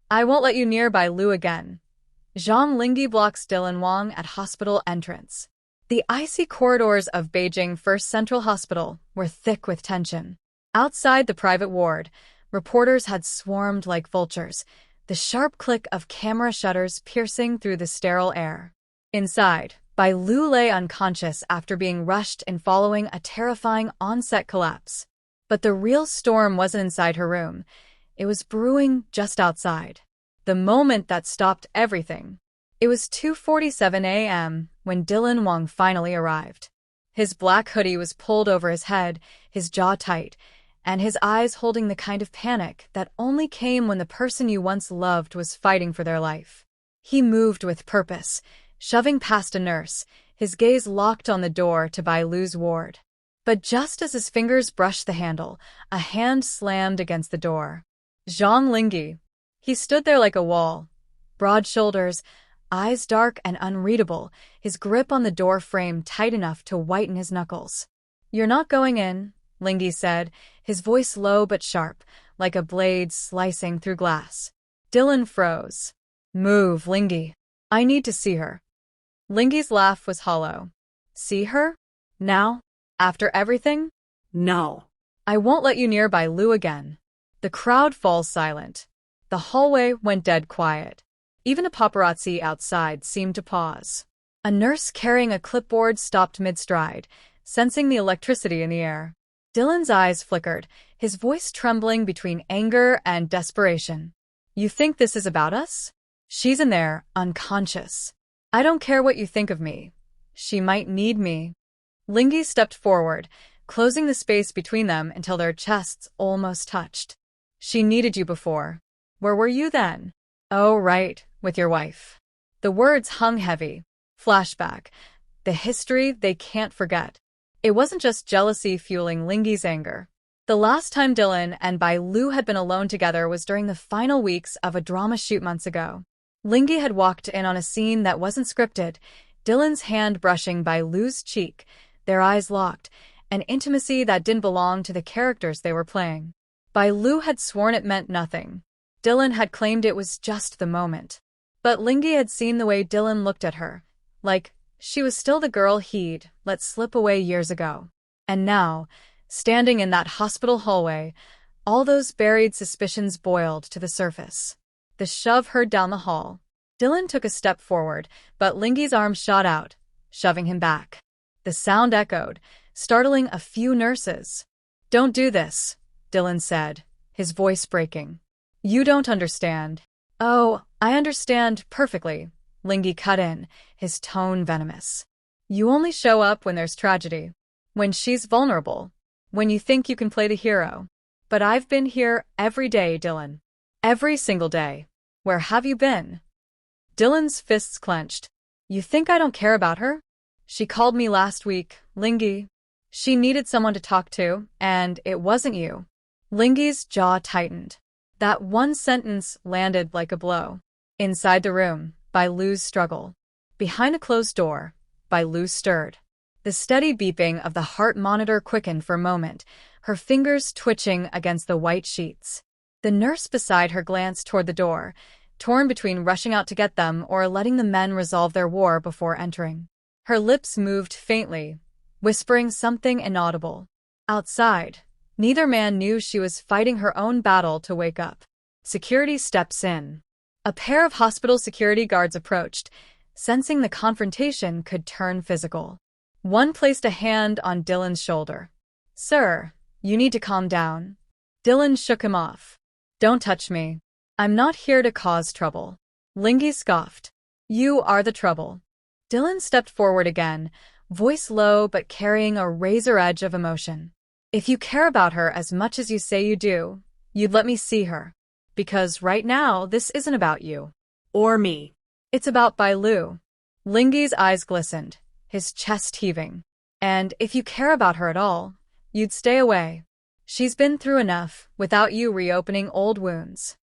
I won't let you near Bai Lu again. Zhang Linghe blocks Dylanwang at hospital entrance. The icy corridors of Beijing First Central Hospital were thick with tension. Outside the private ward, reporters had swarmed like vultures, the sharp click of camera shutters piercing through the sterile air. Inside, Bai Lu lay unconscious after being rushed in following a terrifying on-set collapse. But the real storm wasn't inside her room. It was brewing just outside. The moment that stopped everything. It was 2:47 a.m. when Dylanwang finally arrived. His black hoodie was pulled over his head, his jaw tight, and his eyes holding the kind of panic that only came when the person you once loved was fighting for their life. He moved with purpose, shoving past a nurse, his gaze locked on the door to Bai Lu's ward. But just as his fingers brushed the handle, a hand slammed against the door. Zhang Linghe. He stood there like a wall. Broad shoulders, eyes dark and unreadable, his grip on the door frame tight enough to whiten his knuckles. "You're not going in," Lingi said, his voice low but sharp, like a blade slicing through glass. Dylan froze. "Move, Lingi. I need to see her." Lingi's laugh was hollow. "See her? Now? After everything?" No. "I won't let you near Bai Lu again." The crowd falls silent. The hallway went dead quiet. Even a paparazzi outside seemed to pause. A nurse carrying a clipboard stopped mid-stride, sensing the electricity in the air. Dylan's eyes flickered, his voice trembling between anger and desperation. "You think this is about us? She's in there, unconscious. I don't care what you think of me. She might need me." Lingi stepped forward, closing the space between them until their chests almost touched. "She needed you before. Where were you then?" "Oh, right, with your wife." The words hung heavy. Flashback. The history they can't forget. It wasn't just jealousy fueling Lingi's anger. The last time Dylan and Bai Lu had been alone together was during the final weeks of a drama shoot months ago. Lingi had walked in on a scene that wasn't scripted, Dylan's hand brushing Bai Lu's cheek, their eyes locked, an intimacy that didn't belong to the characters they were playing. Bai Lu had sworn it meant nothing. Dylan had claimed it was just the moment. But Lingi had seen the way Dylan looked at her, like she was still the girl he'd let slip away years ago. And now, standing in that hospital hallway, all those buried suspicions boiled to the surface. The shove heard down the hall. Dylan took a step forward, but Lingi's arm shot out, shoving him back. The sound echoed, startling a few nurses. "Don't do this," Dylan said, his voice breaking. "You don't understand." "Oh, I understand perfectly," Lingi cut in, his tone venomous. "You only show up when there's tragedy. When she's vulnerable. When you think you can play the hero. But I've been here every day, Dylan. Every single day. Where have you been?" Dylan's fists clenched. "You think I don't care about her? She called me last week, Lingi. She needed someone to talk to, and it wasn't you." Lingi's jaw tightened. That one sentence landed like a blow. Inside the room, Bai Lu's struggle. Behind a closed door, Bai Lu stirred. The steady beeping of the heart monitor quickened for a moment, her fingers twitching against the white sheets. The nurse beside her glanced toward the door, torn between rushing out to get them or letting the men resolve their war before entering. Her lips moved faintly, whispering something inaudible. Outside, neither man knew she was fighting her own battle to wake up. Security steps in. A pair of hospital security guards approached, sensing the confrontation could turn physical. One placed a hand on Dylan's shoulder. "Sir, you need to calm down." Dylan shook him off. "Don't touch me. I'm not here to cause trouble." Lingi scoffed. "You are the trouble." Dylan stepped forward again, voice low but carrying a razor edge of emotion. "If you care about her as much as you say you do, you'd let me see her. Because right now, this isn't about you. Or me. It's about Bai Lu." Lingi's eyes glistened, his chest heaving. "And if you care about her at all, you'd stay away. She's been through enough without you reopening old wounds."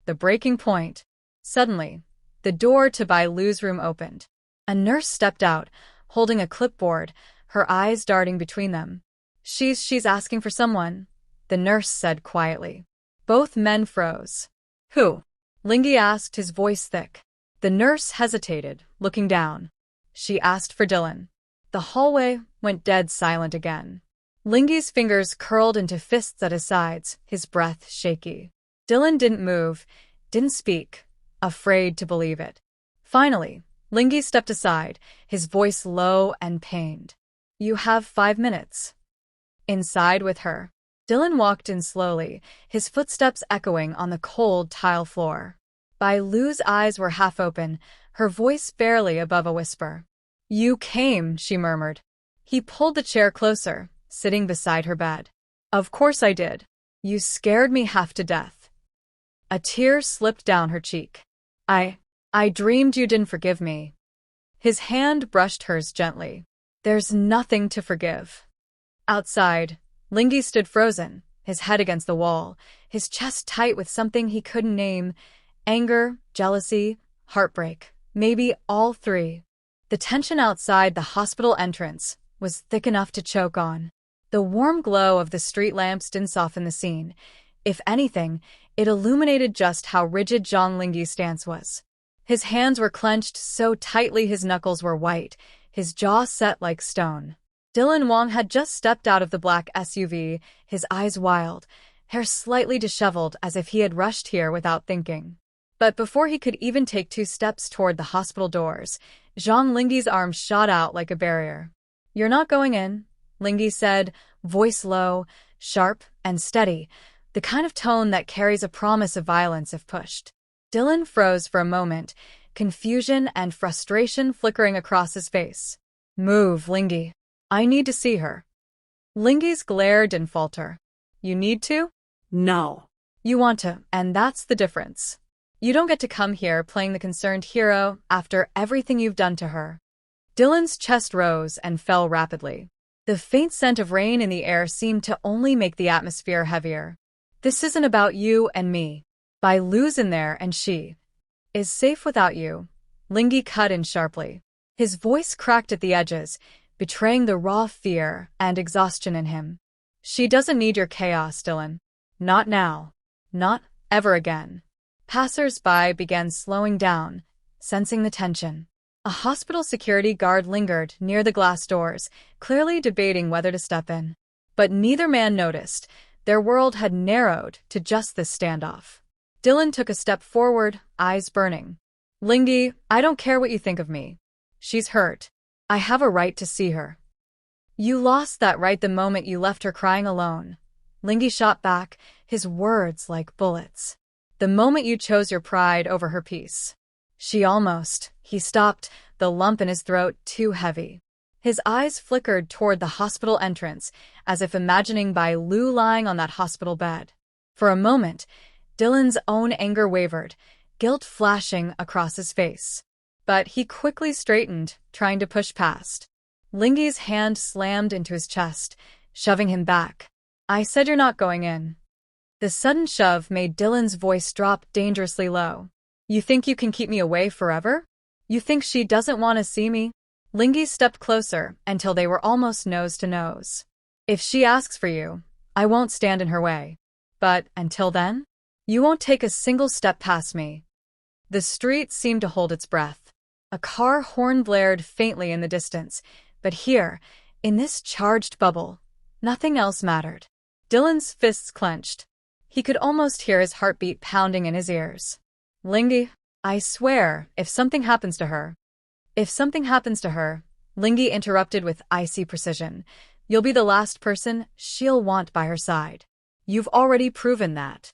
The breaking point. Suddenly, the door to Bai Lu's room opened. A nurse stepped out, holding a clipboard, her eyes darting between them. She's asking for someone," the nurse said quietly. Both men froze. "Who?" Lingi asked, his voice thick. The nurse hesitated, looking down. She asked for Dylan. The hallway went dead silent again. Lingi's fingers curled into fists at his sides, his breath shaky. Dylan didn't move, didn't speak, afraid to believe it. Finally, Lingi stepped aside, his voice low and pained. You have 5 minutes. Inside with her. Dylan walked in slowly, his footsteps echoing on the cold tile floor. Bai Lu's eyes were half open, her voice barely above a whisper. You came, she murmured. He pulled the chair closer, sitting beside her bed. Of course I did. You scared me half to death. A tear slipped down her cheek. I dreamed you didn't forgive me. His hand brushed hers gently. There's nothing to forgive. Outside, Lingi stood frozen, his head against the wall, his chest tight with something he couldn't name. Anger, jealousy, heartbreak, maybe all three. The tension outside the hospital entrance was thick enough to choke on. The warm glow of the street lamps didn't soften the scene. If anything, it illuminated just how rigid Zhang Linghe's stance was. His hands were clenched so tightly his knuckles were white, his jaw set like stone. Dylanwang had just stepped out of the black SUV, his eyes wild, hair slightly disheveled as if he had rushed here without thinking. But before he could even take 2 steps toward the hospital doors, Zhang Linghe's arm shot out like a barrier. You're not going in, Lingi said, voice low, sharp, and steady, the kind of tone that carries a promise of violence if pushed. Dylan froze for a moment, confusion and frustration flickering across his face. Move, Lingi. I need to see her. Lingi's glare didn't falter. You need to? No. You want to, and that's the difference. You don't get to come here playing the concerned hero after everything you've done to her. Dylan's chest rose and fell rapidly. The faint scent of rain in the air seemed to only make the atmosphere heavier. This isn't about you and me. Bai Lu's in there and she is safe without you. Lingi cut in sharply. His voice cracked at the edges, betraying the raw fear and exhaustion in him. She doesn't need your chaos, Dylan. Not now. Not ever again. Passers-by began slowing down, sensing the tension. A hospital security guard lingered near the glass doors, clearly debating whether to step in. But neither man noticed. Their world had narrowed to just this standoff. Dylan took a step forward, eyes burning. Lingi, I don't care what you think of me. She's hurt. I have a right to see her. You lost that right the moment you left her crying alone. Lingi shot back, his words like bullets. The moment you chose your pride over her peace. He stopped, the lump in his throat too heavy. His eyes flickered toward the hospital entrance, as if imagining Bai Lu lying on that hospital bed. For a moment, Dylan's own anger wavered, guilt flashing across his face. But he quickly straightened, trying to push past. Lingi's hand slammed into his chest, shoving him back. I said you're not going in. The sudden shove made Dylan's voice drop dangerously low. You think you can keep me away forever? You think she doesn't want to see me? Lingi stepped closer until they were almost nose to nose. If she asks for you, I won't stand in her way. But until then, you won't take a single step past me. The street seemed to hold its breath. A car horn blared faintly in the distance, but here, in this charged bubble, nothing else mattered. Dylan's fists clenched. He could almost hear his heartbeat pounding in his ears. Lingi, I swear, if something happens to her, Lingi interrupted with icy precision, you'll be the last person she'll want by her side. You've already proven that.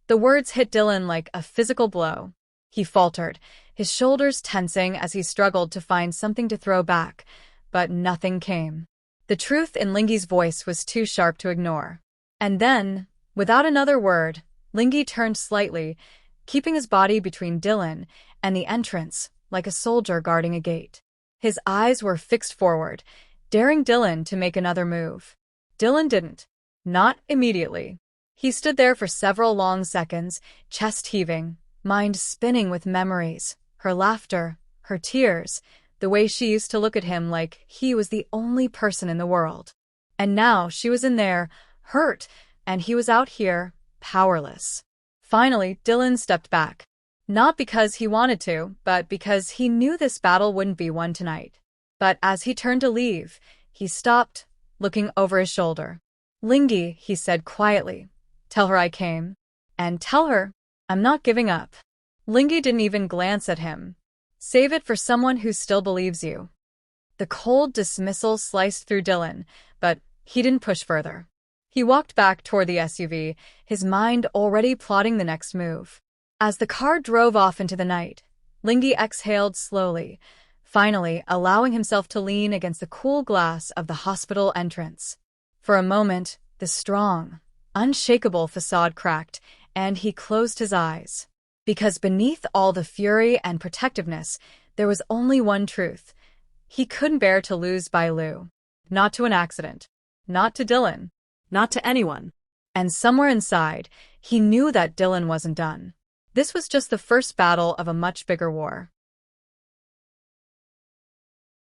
The words hit Dylan like a physical blow. He faltered, his shoulders tensing as he struggled to find something to throw back, but nothing came. The truth in Lingi's voice was too sharp to ignore. And then, without another word, Lingi turned slightly, keeping his body between Dylan and the entrance, like a soldier guarding a gate. His eyes were fixed forward, daring Dylan to make another move. Dylan didn't. Not immediately. He stood there for several long seconds, chest heaving, mind spinning with memories, her laughter, her tears, the way she used to look at him like he was the only person in the world. And now she was in there, hurt, and he was out here, powerless. Finally, Dylan stepped back. Not because he wanted to, but because he knew this battle wouldn't be won tonight. But as he turned to leave, he stopped, looking over his shoulder. Lingi, he said quietly, tell her I came. And tell her, I'm not giving up. Lingi didn't even glance at him. Save it for someone who still believes you. The cold dismissal sliced through Dylan, but he didn't push further. He walked back toward the SUV, his mind already plotting the next move. As the car drove off into the night, Lingi exhaled slowly, finally allowing himself to lean against the cool glass of the hospital entrance. For a moment, the strong, unshakable facade cracked, and he closed his eyes. Because beneath all the fury and protectiveness, there was only one truth. He couldn't bear to lose Bai Lu. Not to an accident. Not to Dylan. Not to anyone. And somewhere inside, he knew that Dylan wasn't done. This was just the first battle of a much bigger war.